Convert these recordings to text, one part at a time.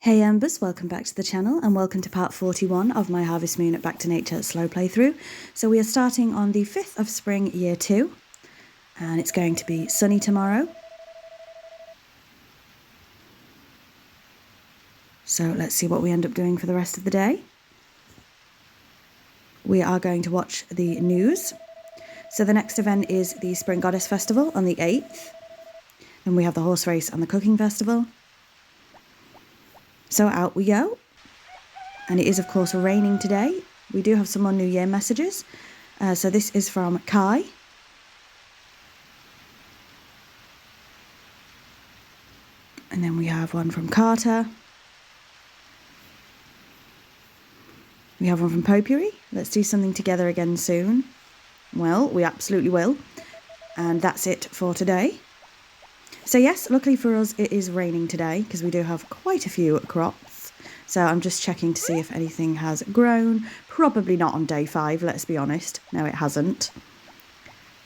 Hey Embers, welcome back to the channel and welcome to part 41 of my Harvest Moon Back to Nature slow playthrough. So we are starting on the 5th of spring, year 2, and it's going to be sunny tomorrow. So let's see what we end up doing for the rest of the day. We are going to watch the news. So the next event is the Spring Goddess Festival on the 8th. Then we have the horse race and the cooking festival. So out we go. And it is of course raining today. We do have some more New Year messages. So this is from Kai. And then we have one from Carter. We have one from Potpourri. Let's do something together again soon. Well, we absolutely will. And that's it for today. So yes, luckily for us, it is raining today because we do have quite a few crops. So I'm just checking to see if anything has grown. Probably not on day 5, let's be honest. No, it hasn't.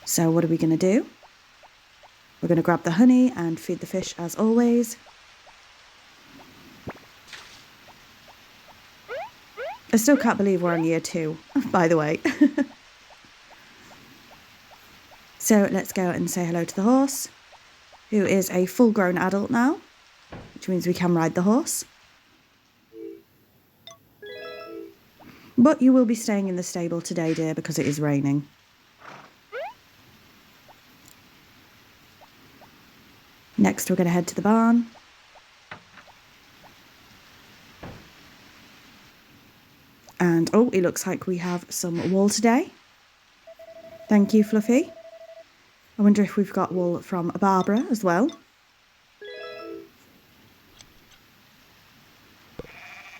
So what are we going to do? We're going to grab the honey and feed the fish as always. I still can't believe we're on year 2, by the way. So let's go and say hello to the horse, who is a full-grown adult now, which means we can ride the horse. But you will be staying in the stable today, dear, because it is raining. Next, we're going to head to the barn. And, oh, it looks like we have some wool today. Thank you, Fluffy. I wonder if we've got wool from Barbara as well.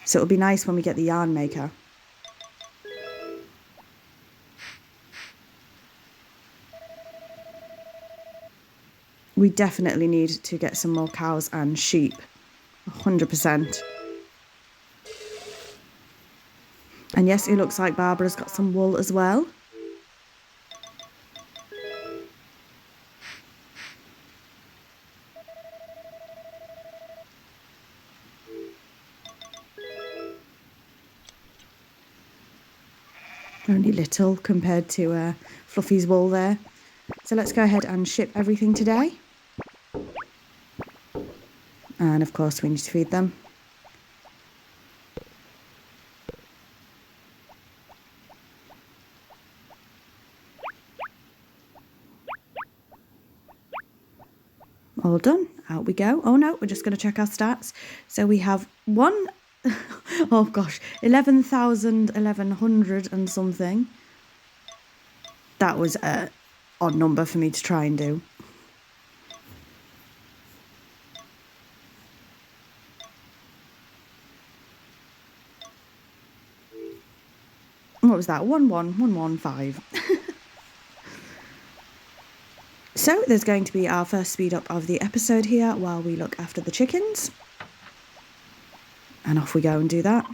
So it'll be nice when we get the yarn maker. We definitely need to get some more cows and sheep. 100%. And yes, it looks like Barbara's got some wool as well. Only little compared to Fluffy's wool there. So let's go ahead and ship everything today. And of course we need to feed them. All done. Out we go. Oh no, we're just going to check our stats. So we have oh gosh, 11,100 and something. That was an odd number for me to try and do. What was that? 11115. So there's going to be our first speed up of the episode here while we look after the chickens. And off we go and do that.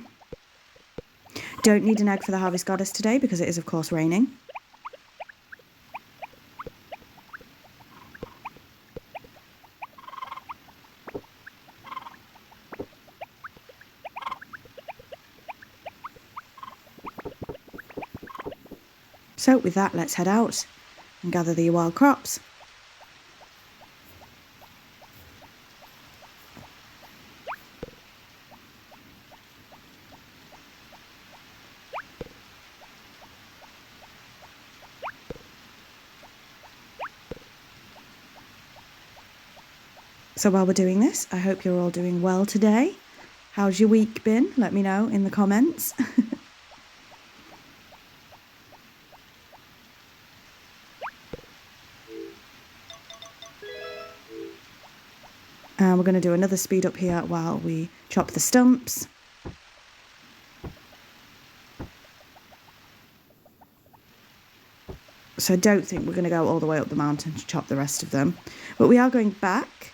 Don't need an egg for the Harvest Goddess today because it is of course raining. So with that, let's head out and gather the wild crops. So while we're doing this, I hope you're all doing well today. How's your week been? Let me know in the comments. And we're going to do another speed up here while we chop the stumps. So I don't think we're going to go all the way up the mountain to chop the rest of them. But we are going back.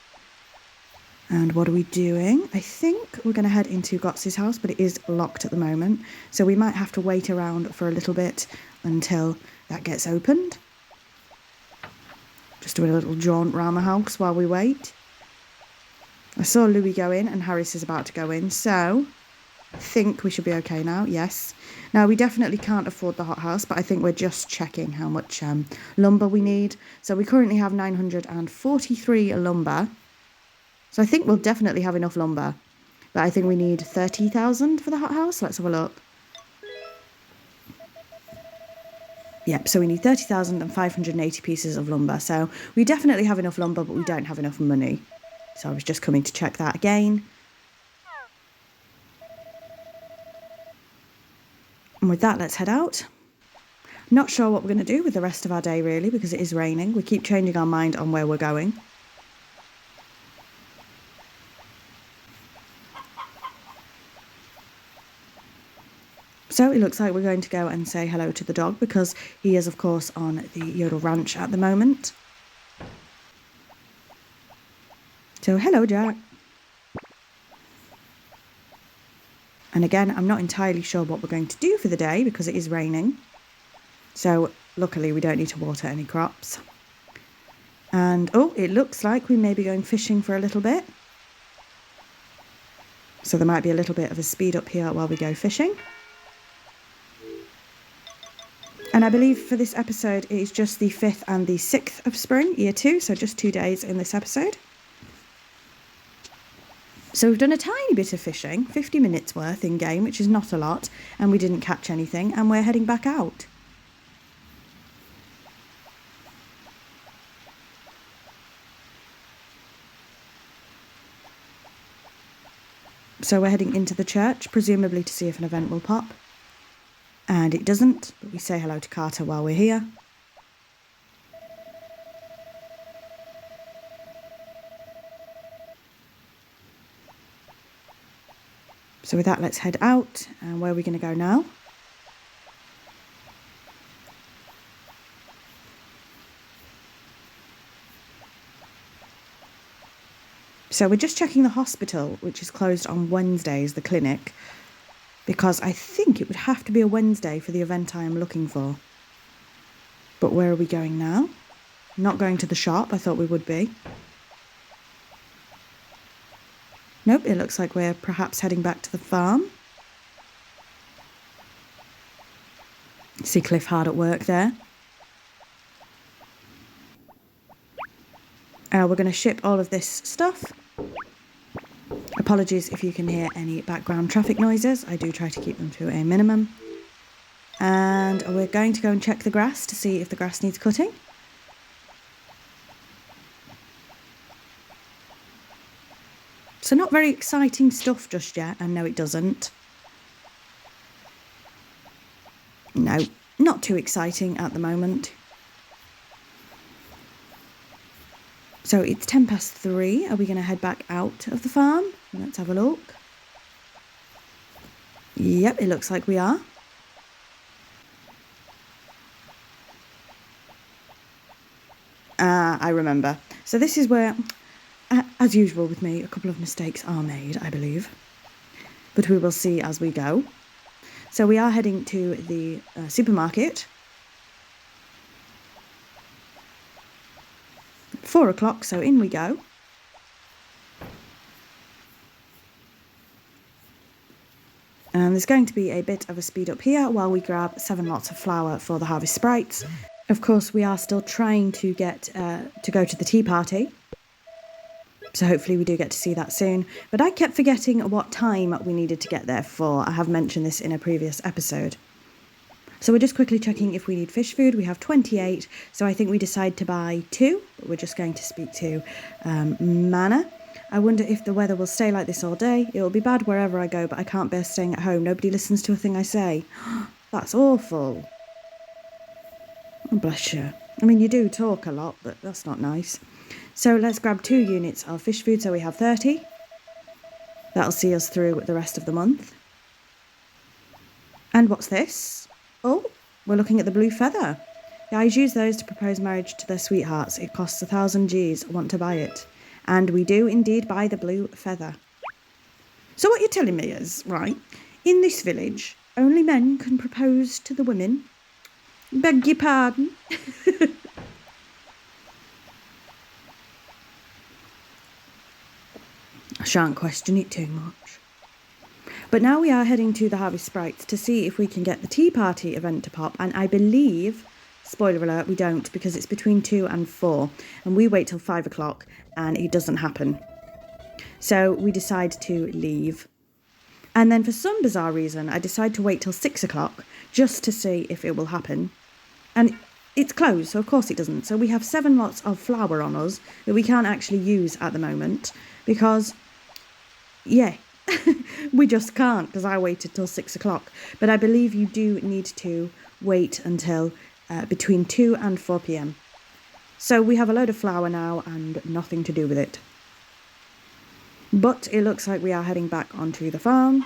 And what are we doing? I think we're going to head into Gotz's house, but it is locked at the moment. So we might have to wait around for a little bit until that gets opened. Just doing a little jaunt around the house while we wait. I saw Louis go in and Harris is about to go in, so I think we should be okay now, yes. Now, we definitely can't afford the hothouse, but I think we're just checking how much lumber we need. So we currently have 943 lumber. So I think we'll definitely have enough lumber. But I think we need 30,000 for the hothouse. Let's have a look. Yep, so we need 30,580 pieces of lumber. So we definitely have enough lumber, but we don't have enough money. So I was just coming to check that again. And with that, let's head out. Not sure what we're going to do with the rest of our day, really, because it is raining. We keep changing our mind on where we're going. So it looks like we're going to go and say hello to the dog because he is, of course, on the Yodel Ranch at the moment. So hello, Jack. And again, I'm not entirely sure what we're going to do for the day because it is raining. So luckily we don't need to water any crops. And oh, it looks like we may be going fishing for a little bit. So there might be a little bit of a speed up here while we go fishing. And I believe for this episode it is just the 5th and the 6th of spring, year 2, so just 2 days in this episode. So we've done a tiny bit of fishing, 50 minutes worth in game, which is not a lot, and we didn't catch anything, and we're heading back out. So we're heading into the church, presumably to see if an event will pop. And it doesn't, but we say hello to Carter while we're here. So with that, let's head out. And where are we going to go now? So we're just checking the hospital, which is closed on Wednesdays, the clinic, because I think it would have to be a Wednesday for the event I am looking for. But where are we going now? Not going to the shop, I thought we would be. Nope, it looks like we're perhaps heading back to the farm. See Cliff hard at work there. We're going to ship all of this stuff. Apologies if you can hear any background traffic noises. I do try to keep them to a minimum. And we're going to go and check the grass to see if the grass needs cutting. So not very exciting stuff just yet, and no it doesn't. No, not too exciting at the moment. So it's 3:10. Are we going to head back out of the farm? Let's have a look. Yep, it looks like we are. I remember. So this is where, as usual with me, a couple of mistakes are made, I believe. But we will see as we go. So we are heading to the supermarket. 4 o'clock, so in we go. And there's going to be a bit of a speed up here while we grab 7 lots of flour for the Harvest Sprites. Of course, we are still trying to get to go to the tea party. So hopefully we do get to see that soon. But I kept forgetting what time we needed to get there for. I have mentioned this in a previous episode. So we're just quickly checking if we need fish food. We have 28, so I think we decide to buy 2. But we're just going to speak to Mana. I wonder if the weather will stay like this all day. It will be bad wherever I go, but I can't bear staying at home. Nobody listens to a thing I say. That's awful. Oh, bless you. I mean, you do talk a lot, but that's not nice. So let's grab 2 units of fish food, so we have 30. That'll see us through the rest of the month. And what's this? Oh, we're looking at the blue feather. Guys use those to propose marriage to their sweethearts. It costs 1,000 Gs. Want to buy it? And we do indeed buy the blue feather. So what you're telling me is, right, in this village, only men can propose to the women? Beg your pardon? Shan't question it too much. But now we are heading to the Harvest Sprites to see if we can get the Tea Party event to pop. And I believe, spoiler alert, we don't, because it's between 2 and 4. And we wait till 5 o'clock and it doesn't happen. So we decide to leave. And then for some bizarre reason, I decide to wait till 6 o'clock just to see if it will happen. And it's closed, so of course it doesn't. So we have 7 lots of flour on us that we can't actually use at the moment because, yeah, we just can't because I waited till 6 o'clock. But I believe you do need to wait until between 2 and 4 p.m. So we have a load of flour now and nothing to do with it. But it looks like we are heading back onto the farm.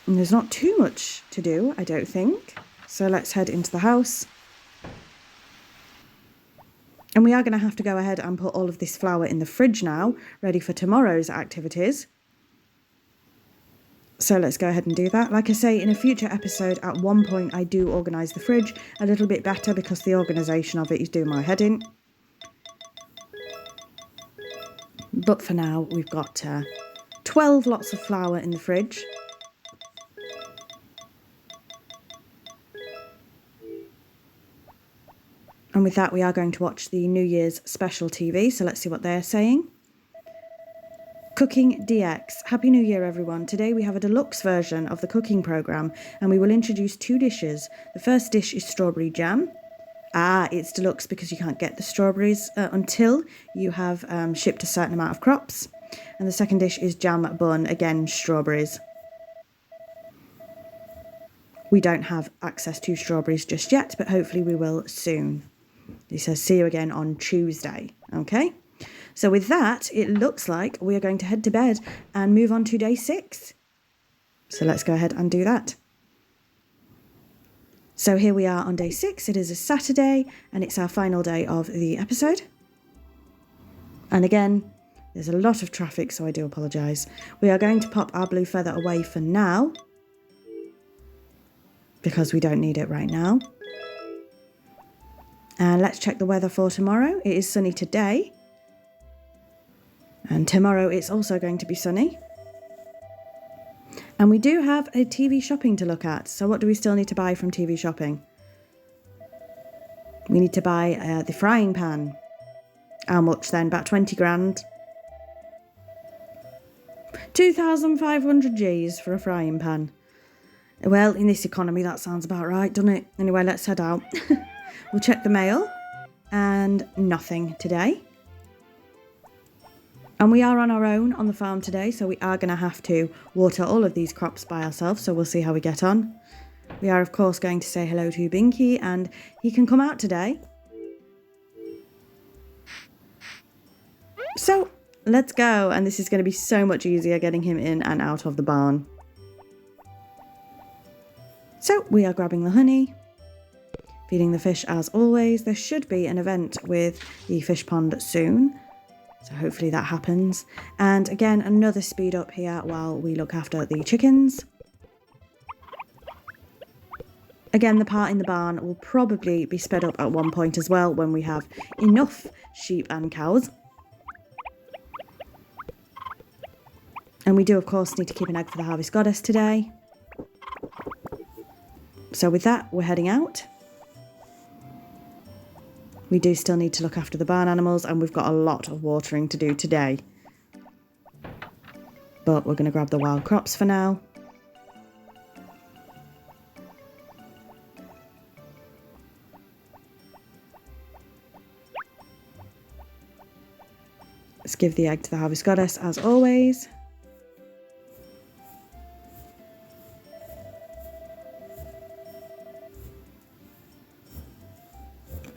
And there's not too much to do, I don't think. So let's head into the house. And we are going to have to go ahead and put all of this flour in the fridge now, ready for tomorrow's activities. So let's go ahead and do that. Like I say, in a future episode, at one point I do organise the fridge a little bit better because the organisation of it is doing my head in. But for now, we've got 12 lots of flour in the fridge. And with that, we are going to watch the New Year's special TV. So let's see what they're saying. Cooking DX. Happy New Year, everyone. Today we have a deluxe version of the cooking programme and we will introduce 2 dishes. The first dish is strawberry jam. It's deluxe because you can't get the strawberries until you have shipped a certain amount of crops. And the second dish is jam bun, again strawberries. We don't have access to strawberries just yet, but hopefully we will soon. He says, see you again on Tuesday. Okay, so with that, it looks like we are going to head to bed and move on to day 6. So let's go ahead and do that. So here we are on day 6. It is a Saturday and it's our final day of the episode. And again, there's a lot of traffic, so I do apologise. We are going to pop our blue feather away for now because we don't need it right now. And let's check the weather for tomorrow. It is sunny today. And tomorrow it's also going to be sunny. And we do have a TV shopping to look at. So what do we still need to buy from TV shopping? We need to buy the frying pan. How much then? About 20 grand. 2,500 Gs for a frying pan. Well, in this economy, that sounds about right, doesn't it? Anyway, let's head out. We'll check the mail. And nothing today. And we are on our own on the farm today, so we are going to have to water all of these crops by ourselves, so we'll see how we get on. We are, of course, going to say hello to Binky, and he can come out today. So, let's go, and this is going to be so much easier getting him in and out of the barn. So, we are grabbing the honey, feeding the fish as always. There should be an event with the fish pond soon. So hopefully that happens. And again, another speed up here while we look after the chickens. Again, the part in the barn will probably be sped up at one point as well when we have enough sheep and cows. And we do, of course, need to keep an egg for the Harvest Goddess today. So with that, we're heading out. We do still need to look after the barn animals and we've got a lot of watering to do today. But we're going to grab the wild crops for now. Let's give the egg to the Harvest Goddess as always.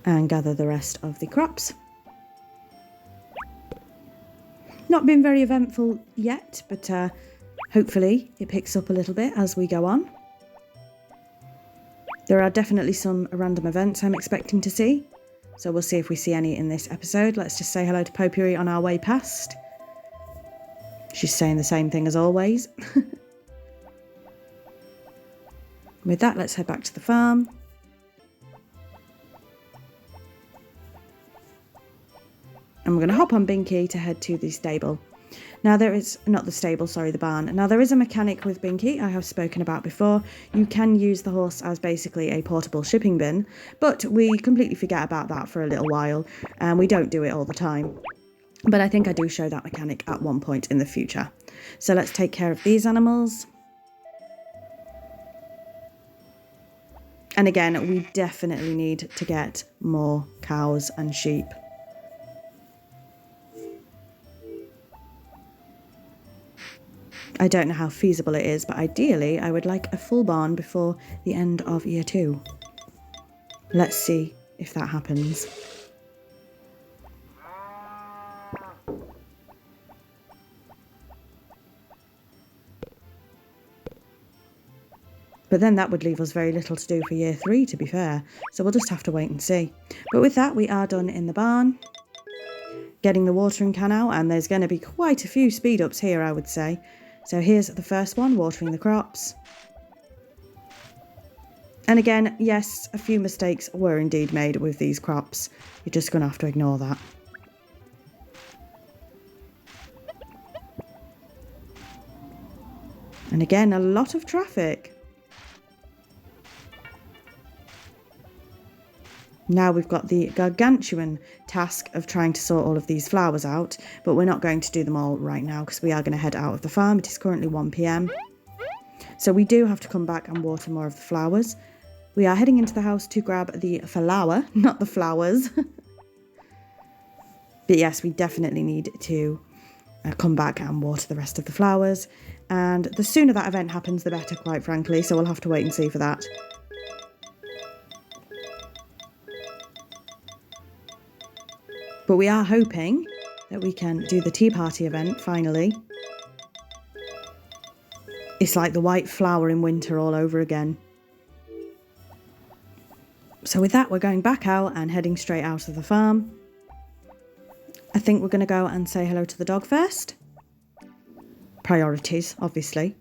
And gather the rest of the crops. Not been very eventful yet, but hopefully it picks up a little bit as we go on. There are definitely some random events I'm expecting to see, so we'll see if we see any in this episode. Let's just say hello to Potpourri on our way past. She's saying the same thing as always. With that, let's head back to the farm. And we're going to hop on Binky to head to the stable. Now there is, not the stable, sorry, the barn. Now there is a mechanic with Binky I have spoken about before. You can use the horse as basically a portable shipping bin, but we completely forget about that for a little while, and we don't do it all the time. But I think I do show that mechanic at one point in the future. So let's take care of these animals. And again, we definitely need to get more cows and sheep. I don't know how feasible it is, but ideally I would like a full barn before the end of year 2. Let's see if that happens. But then that would leave us very little to do for year 3, to be fair. So we'll just have to wait and see. But with that, we are done in the barn. Getting the watering can out, and there's going to be quite a few speed ups here, I would say. So here's the first one, watering the crops. And again, yes, a few mistakes were indeed made with these crops. You're just going to have to ignore that. And again, a lot of traffic. Now we've got the gargantuan task of trying to sort all of these flowers out, but we're not going to do them all right now because we are going to head out of the farm. It is currently 1 PM. So we do have to come back and water more of the flowers. We are heading into the house to grab the flower, not the flowers. But yes, we definitely need to come back and water the rest of the flowers. And the sooner that event happens, the better, quite frankly. So we'll have to wait and see for that. But we are hoping that we can do the tea party event finally. It's like the white flower in winter all over again. So with that, we're going back out and heading straight out of the farm. I think we're going to go and say hello to the dog first. Priorities, obviously.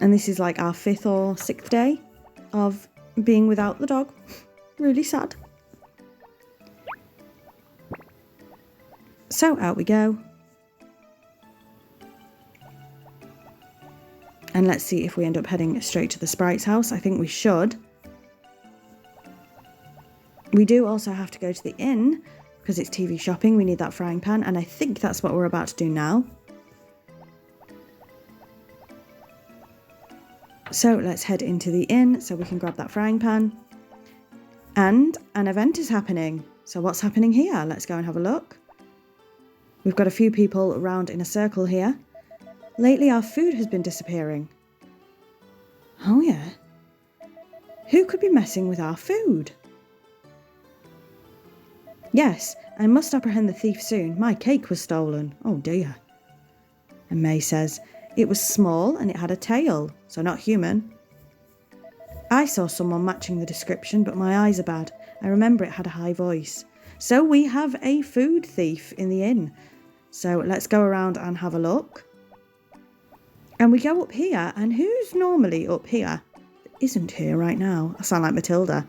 And this is like our 5th or 6th day of being without the dog. Really sad. So out we go. And let's see if we end up heading straight to the sprite's house. I think we should. We do also have to go to the inn because it's TV shopping. We need that frying pan, and I think that's what we're about to do now. So let's head into the inn so we can grab that frying pan. And an event is happening. So what's happening here? Let's go and have a look. We've got a few people around in a circle here. Lately our food has been disappearing. Oh yeah. Who could be messing with our food? Yes, I must apprehend the thief soon. My cake was stolen. Oh dear. And May says, it was small and it had a tail, so not human. I saw someone matching the description, but my eyes are bad. I remember it had a high voice. So we have a food thief in the inn. So let's go around and have a look. And we go up here, and who's normally up here? Isn't here right now. I sound like Matilda.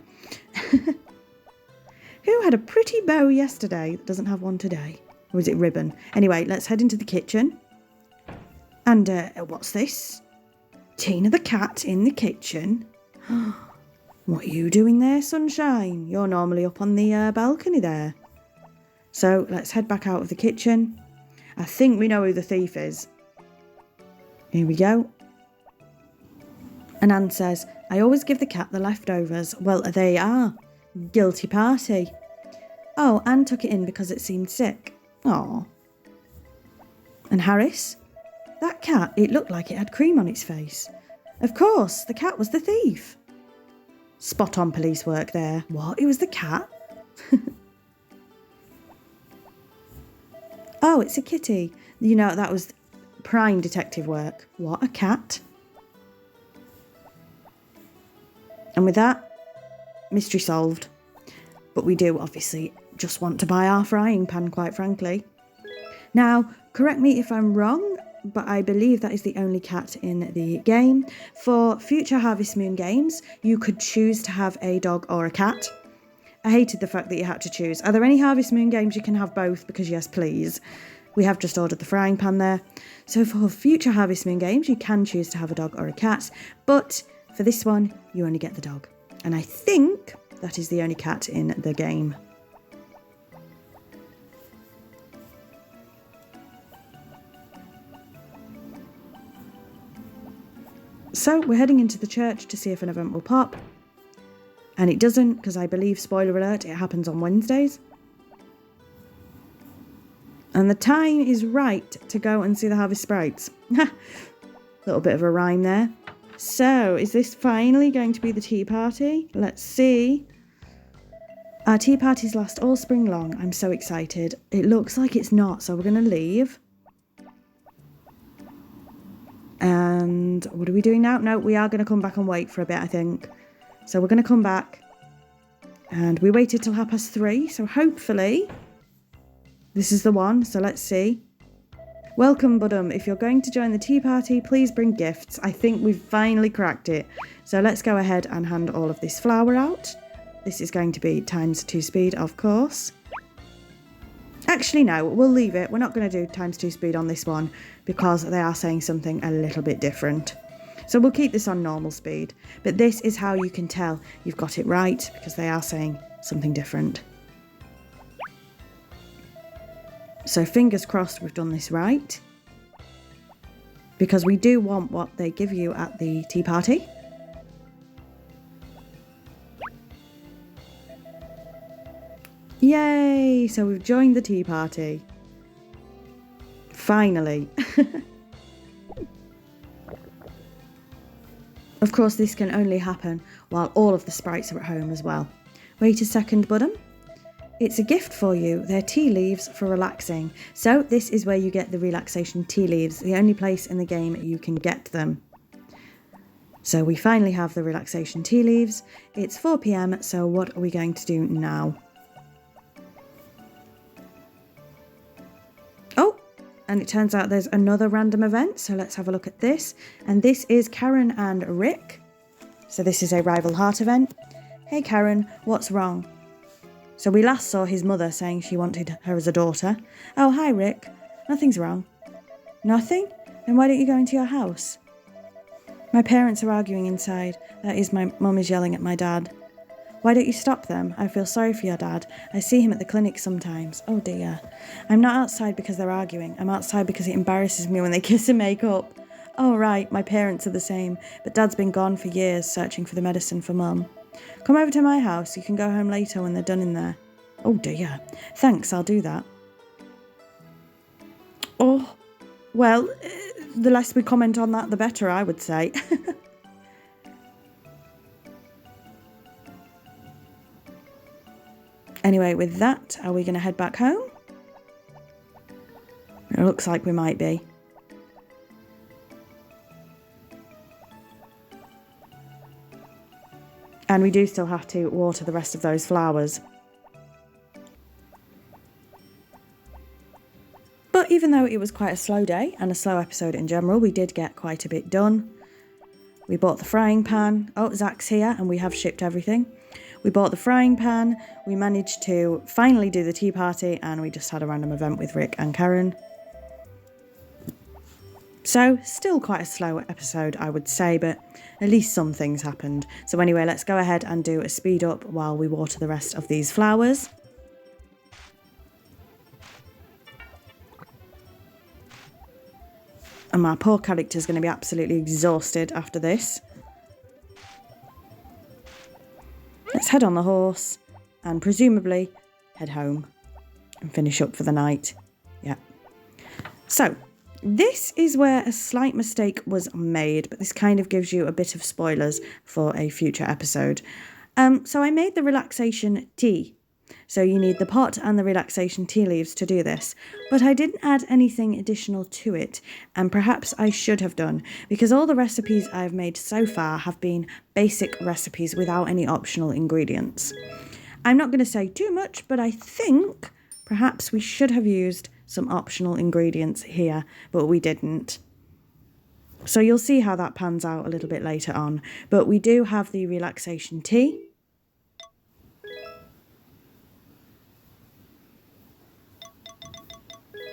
Who had a pretty bow yesterday that doesn't have one today? Or is it ribbon? Anyway, let's head into the kitchen. And what's this? Tina the cat in the kitchen. What are you doing there, Sunshine? You're normally up on the balcony there. So let's head back out of the kitchen. I think we know who the thief is. Here we go. And Anne says, I always give the cat the leftovers. Well, there you are. Guilty party. Oh, Anne took it in because it seemed sick. Aw. And Harris? That cat, it looked like it had cream on its face. Of course, the cat was the thief. Spot on police work there. What? It was the cat? Oh, it's a kitty. You know, that was prime detective work. What, a cat? And with that, mystery solved. But we do obviously just want to buy our frying pan, quite frankly. Now, correct me if I'm wrong, but I believe that is the only cat in the game. For future Harvest Moon games, you could choose to have a dog or a cat. I hated the fact that you had to choose. Are there any Harvest Moon games you can have both? Because yes, please. We have just ordered the frying pan there. So for future Harvest Moon games, you can choose to have a dog or a cat. But for this one, you only get the dog. And I think that is the only cat in the game. So we're heading into the church to see if an event will pop. And it doesn't, because I believe, spoiler alert, it happens on Wednesdays. And the time is right to go and see the Harvest Sprites. Little bit of a rhyme there. So, is this finally going to be the tea party? Let's see. Our tea parties last all spring long. I'm so excited. It looks like it's not, so we're going to leave. And what are we doing now? No, we are going to come back and wait for a bit, I think. So we're going to come back. And we waited till 3:30, so hopefully this is the one. So let's see. Welcome, Budum. If you're going to join the tea party, please bring gifts. I think we've finally cracked it. So let's go ahead and hand all of this flour out. This is going to be ×2 speed, of course. Actually, no, we'll leave it. We're not going to do ×2 speed on this one because they are saying something a little bit different. So we'll keep this on normal speed. But this is how you can tell you've got it right, because they are saying something different. So fingers crossed we've done this right, because we do want what they give you at the tea party. Yay! So we've joined the tea party. Finally. Of course, this can only happen while all of the sprites are at home as well. Wait a second, Budum. It's a gift for you. They're tea leaves for relaxing. So this is where you get the relaxation tea leaves, the only place in the game you can get them. So we finally have the relaxation tea leaves. It's 4 PM, so what are we going to do now? Oh, and it turns out there's another random event, so let's have a look at this. And this is Karen and Rick. So this is a rival heart event. Hey Karen, what's wrong? So we last saw his mother saying she wanted her as a daughter. Oh, hi Rick. Nothing's wrong. Nothing? Then why don't you go into your house? My parents are arguing inside. That is, my mum is yelling at my dad. Why don't you stop them? I feel sorry for your dad. I see him at the clinic sometimes. Oh dear. I'm not outside because they're arguing. I'm outside because it embarrasses me when they kiss and make up. Oh right, my parents are the same, but Dad's been gone for years searching for the medicine for Mum. Come over to my house. You can go home later when they're done in there. Oh dear. Thanks, I'll do that. Oh, well, the less we comment on that, the better, I would say. Anyway, with that, are we going to head back home? It looks like we might be. And we do still have to water the rest of those flowers. But even though it was quite a slow day and a slow episode in general, we did get quite a bit done. We bought the frying pan. Oh, Zach's here and we have shipped everything. We bought the frying pan. We managed to finally do the tea party, and we just had a random event with Rick and Karen. So, still quite a slow episode, I would say, but at least some things happened. So anyway, let's go ahead and do a speed up while we water the rest of these flowers. And my poor character's going to be absolutely exhausted after this. Let's head on the horse and presumably head home and finish up for the night. Yeah. So, this is where a slight mistake was made, but this kind of gives you a bit of spoilers for a future episode. So I made the relaxation tea. So you need the pot and the relaxation tea leaves to do this. But I didn't add anything additional to it, and perhaps I should have done, because all the recipes I've made so far have been basic recipes without any optional ingredients. I'm not going to say too much, but I think perhaps we should have used some optional ingredients here, but we didn't. So you'll see how that pans out a little bit later on. But we do have the relaxation tea.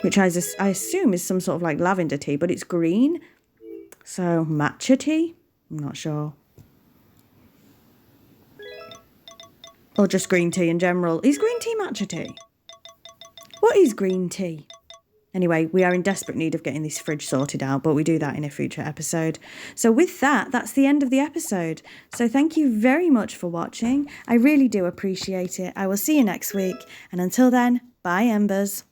which I assume is some sort of like lavender tea, but it's green. So matcha tea? I'm not sure. Or just green tea in general. Is green tea matcha tea? What is green tea? Anyway, we are in desperate need of getting this fridge sorted out, but we do that in a future episode. So with that, that's the end of the episode. So thank you very much for watching. I really do appreciate it. I will see you next week. And until then, bye, Embers.